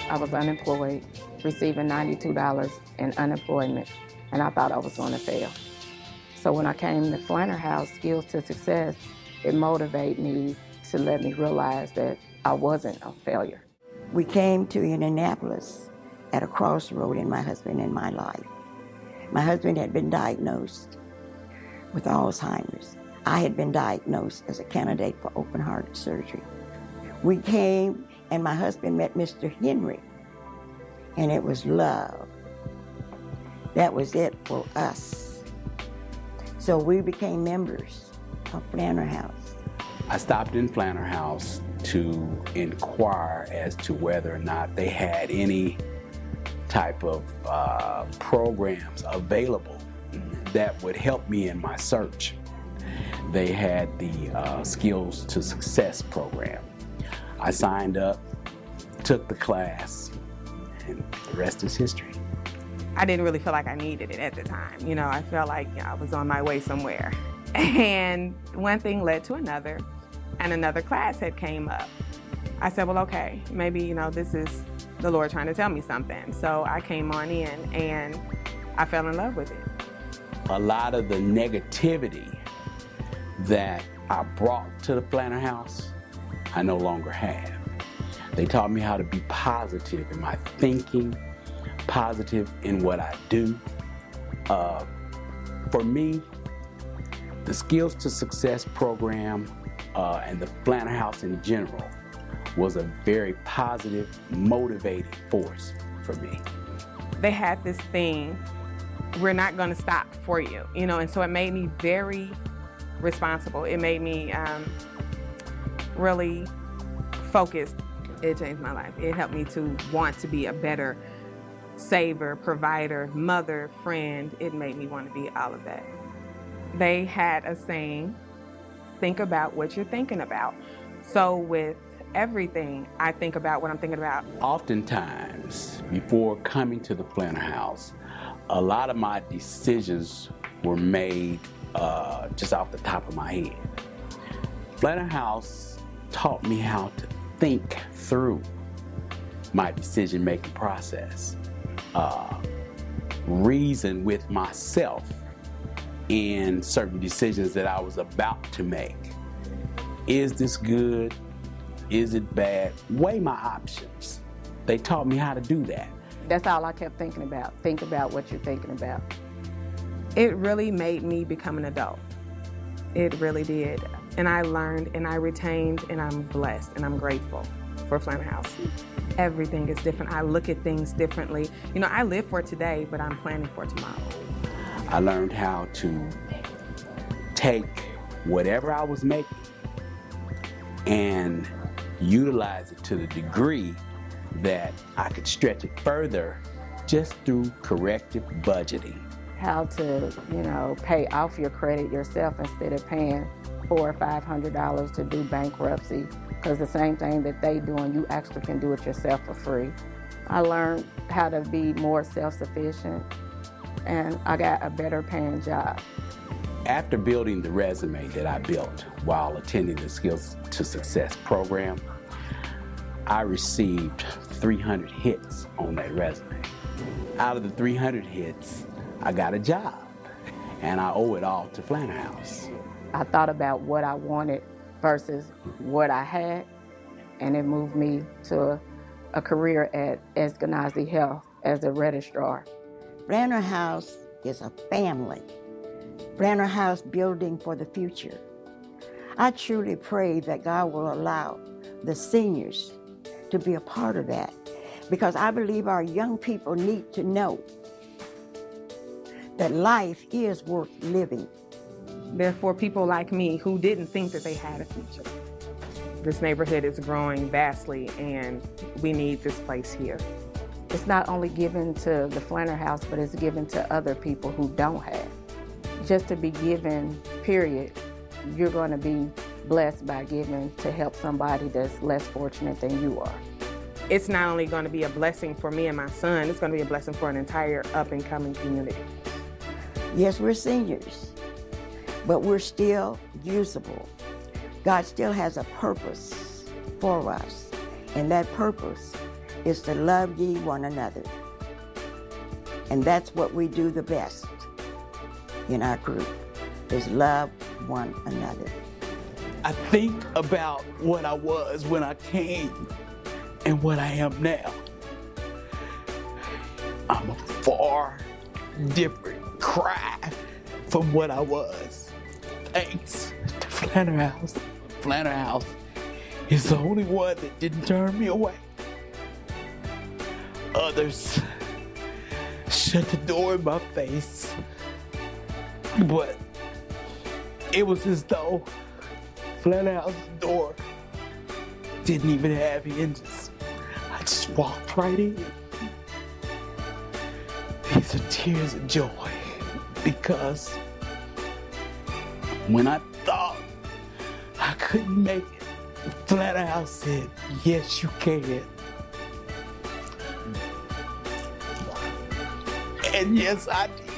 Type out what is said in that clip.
I was unemployed, receiving $92 in unemployment, and I thought I was going to fail. So when I came to Flanner House, Skills to Success, it motivated me to let me realize that I wasn't a failure. We came to Indianapolis at a crossroad in my husband and my life. My husband had been diagnosed with Alzheimer's. I had been diagnosed as a candidate for open-heart surgery. We came and my husband met Mr. Henry, and it was love. That was it for us. So we became members of Flanner House. I stopped in Flanner House to inquire as to whether or not they had any type of programs available that would help me in my search. They had the Skills to Success program. I signed up, took the class, and the rest is history. I didn't really feel like I needed it at the time. You know, I felt like I was on my way somewhere. And one thing led to another, and another class had came up. I said, well, okay, maybe, this is the Lord trying to tell me something. So I came on in and I fell in love with it. A lot of the negativity that I brought to the Flanner House, I no longer have. They taught me how to be positive in my thinking, positive in what I do. For me, the Skills to Success program and the Flanner House in general was a very positive, motivating force for me. They had this thing, we're not going to stop for you, and so it made me very responsible. It made me really focused. It changed my life. It helped me to want to be a better saver, provider, mother, friend. It made me want to be all of that. They had a saying, think about what you're thinking about. So with everything, I think about what I'm thinking about. Oftentimes, before coming to the Flanner House, a lot of my decisions were made just off the top of my head. Flanner House taught me how to think through my decision-making process, reason with myself in certain decisions that I was about to make. Is this good? Is it bad? Weigh my options. They taught me how to do that. That's all I kept thinking about. Think about what you're thinking about. It really made me become an adult. It really did. And I learned and I retained, and I'm blessed and I'm grateful for Flanner House. Everything is different. I look at things differently. I live for today, but I'm planning for tomorrow. I learned how to take whatever I was making and utilize it to the degree that I could stretch it further just through corrective budgeting. How to, pay off your credit yourself instead of paying $400 or $500 to do bankruptcy, because the same thing that they doing, you actually can do it yourself for free. I learned how to be more self-sufficient, and I got a better paying job. After building the resume that I built while attending the Skills to Success program, I received 300 hits on that resume. Out of the 300 hits, I got a job, and I owe it all to Flanner House. I thought about what I wanted versus what I had, and it moved me to a career at Eskenazi Health as a registrar. Flanner House is a family. Flanner House building for the future. I truly pray that God will allow the seniors to be a part of that, because I believe our young people need to know that life is worth living. Therefore, people like me who didn't think that they had a future. This neighborhood is growing vastly, and we need this place here. It's not only given to the Flanner House, but it's given to other people who don't have. Just to be given, period, you're going to be blessed by giving to help somebody that's less fortunate than you are. It's not only going to be a blessing for me and my son, it's going to be a blessing for an entire up-and-coming community. Yes, we're seniors, but we're still usable. God still has a purpose for us, and that purpose is to love ye one another. And that's what we do the best in our group, is love one another. I think about what I was when I came and what I am now. I'm a far different cry from what I was. Thanks to Flanner House. Flanner House is the only one that didn't turn me away. Others shut the door in my face, but it was as though Flanner House's door didn't even have hinges. I just walked right in. These are tears of joy, because when I thought I couldn't make it, Flanner House said, yes, you can. And yes, I did.